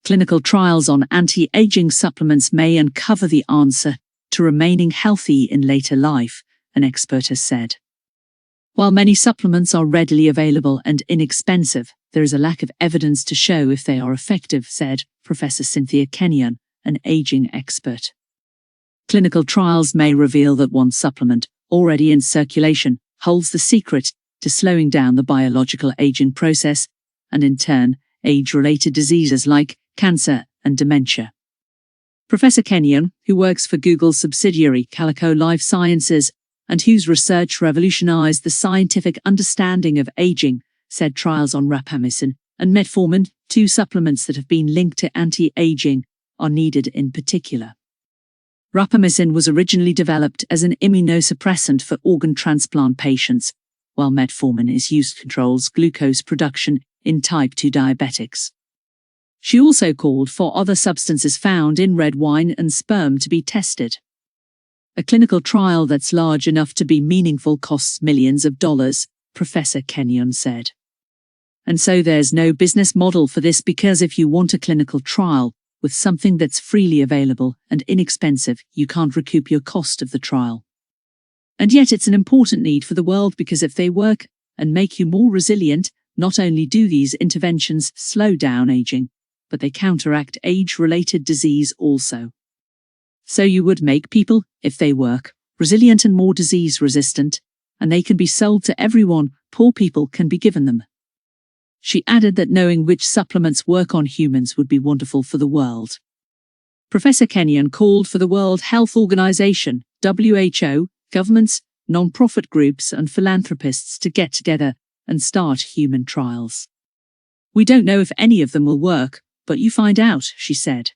Clinical trials on anti-aging supplements may uncover the answer to remaining healthy in later life, an expert has said. While many supplements are readily available and inexpensive, there is a lack of evidence to show if they are effective, said Professor Cynthia Kenyon, an aging expert. Clinical trials may reveal that one supplement, already in circulation, holds the secret to slowing down the biological aging process and, in turn, age-related diseases like cancer and dementia. Professor Kenyon, who works for Google's subsidiary Calico Life Sciences and whose research revolutionized the scientific understanding of aging, said trials on rapamycin and metformin, two supplements that have been linked to anti-aging, are needed in particular. Rapamycin was originally developed as an immunosuppressant for organ transplant patients, while metformin is used to control glucose production in type 2 diabetics. She also called for other substances found in red wine and sperm to be tested. A clinical trial that's large enough to be meaningful costs millions of dollars, Professor Kenyon said. And so there's no business model for this, because if you want a clinical trial with something that's freely available and inexpensive, you can't recoup your cost of the trial. And yet it's an important need for the world, because if they work and make you more resilient, not only do these interventions slow down aging, but they counteract age-related disease also. So you would make people, if they work, resilient and more disease-resistant, and they can be sold to everyone. Poor people can be given them. She added that knowing which supplements work on humans would be wonderful for the world. Professor Kenyon called for the World Health Organization, WHO, governments, non-profit groups and philanthropists to get together and start human trials. We don't know if any of them will work, but you find out, she said.